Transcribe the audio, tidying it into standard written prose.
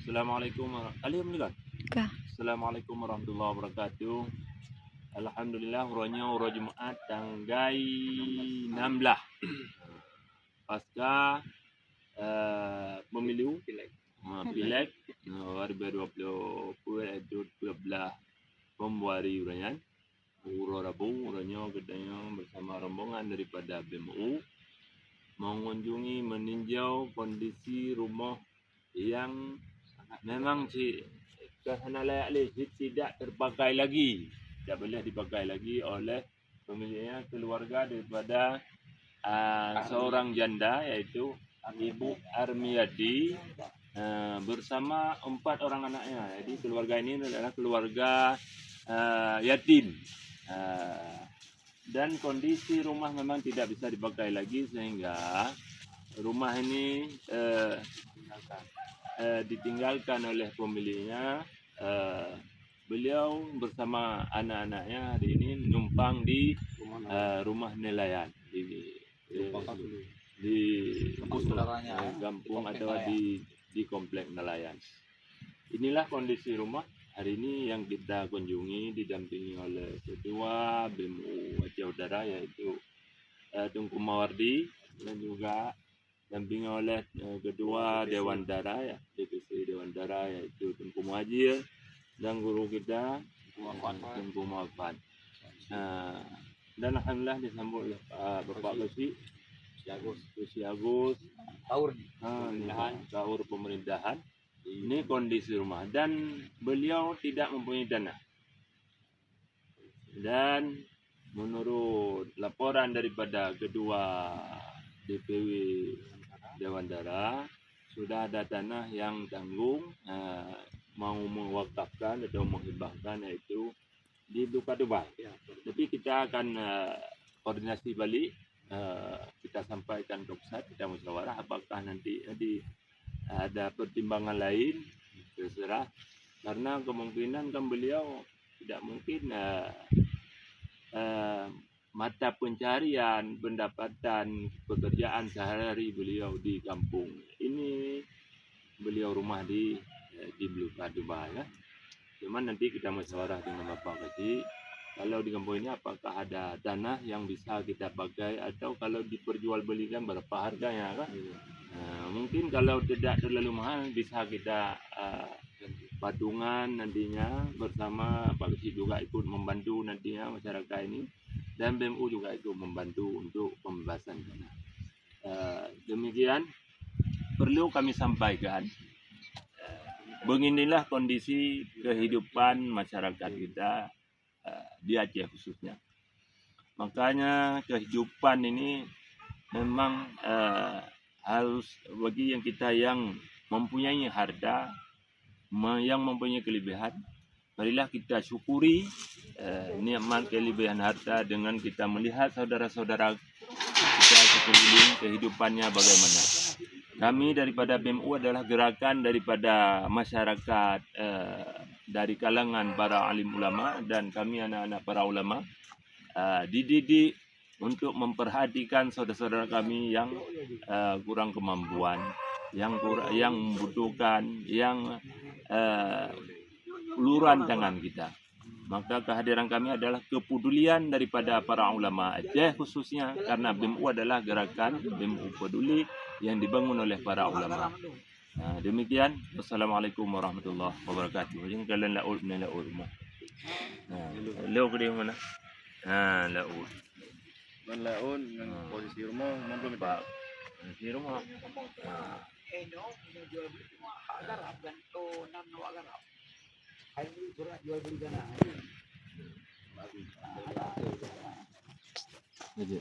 Assalamualaikum Kah. Assalamualaikum warahmatullahi wabarakatuh. Alhamdulillah uranya uro Jumaat tanggal 16 pasca pemilu pileg 2020 Februari uranya uro Rabu uranya gedanya bersama rombongan daripada BMU mengunjungi meninjau kondisi rumah yang memang kerana layak tidak terpakai lagi, tidak boleh dipakai lagi oleh pemiliknya keluarga daripada seorang janda iaitu Ibu Armiadi bersama 4 orang anaknya. Jadi keluarga ini adalah keluarga yatim. Dan kondisi rumah memang tidak bisa dipakai lagi sehingga rumah ini ditinggalkan oleh pemiliknya. Beliau bersama anak-anaknya hari ini numpang di rumah nelayan di kampung atau di komplek nelayan. Inilah kondisi rumah hari ini yang kita kunjungi didampingi oleh Ketua BMU Aceh Utara yaitu Tunku Mawardi dan juga didampingi oleh Ketua Dewan Dara ya, DPC Dewan Dara yaitu Tunku Muhajir dan guru kita Tunku Muhammad. Dan alhamdulillah disambut oleh Bapak Besi Agus Kaur pemerintahan. Ini kondisi rumah dan beliau tidak mempunyai dana. Dan menurut laporan daripada kedua DPW Dewan Dara sudah ada tanah yang tanggung mau mewakafkan atau menghibahkan yaitu di Dubai. Tapi kita akan koordinasi balik, kita sampaikan ke pusat, kita musyawarah apakah nanti ada pertimbangan lain, terserah. Karena kemungkinan kan beliau tidak mungkin mata pencarian, pendapatan, pekerjaan sehari-hari beliau di kampung. Ini beliau rumah di Dubai ya. Cuman nanti kita musyawarah dengan Bapak Kasih. Kalau di kampung ini apakah ada tanah yang bisa kita pakai atau kalau diperjualbelikan berapa harganya kan? Mungkin kalau tidak terlalu mahal bisa kita patungan nantinya bersama Pak Kasih juga ikut membantu nantinya masyarakat ini dan BMU juga ikut membantu untuk pembebasan tanah. Demikian perlu kami sampaikan. Beginilah kondisi kehidupan masyarakat kita di Aceh khususnya. Makanya kehidupan ini memang harus bagi kita yang mempunyai harta, yang mempunyai kelebihan, marilah kita syukuri nikmat kelebihan harta dengan kita melihat saudara-saudara kita sekeliling kehidupannya bagaimana. Kami daripada BMU adalah gerakan daripada masyarakat dari kalangan para alim ulama dan kami anak-anak para ulama dididik untuk memperhatikan saudara-saudara kami yang kurang kemampuan, yang membutuhkan, yang uluran tangan kita. Maka kehadiran kami adalah kepedulian daripada para ulama Aceh khususnya karena BMU adalah gerakan BMU peduli yang dibangun oleh para ulama. Demikian. Wassalamualaikum warahmatullahi wabarakatuh. Jangan kalian laut rumah. Leo ke mana? Laut. Laut dengan posisi rumah belum Pak. Di rumah. Jual beli tanah. Aja.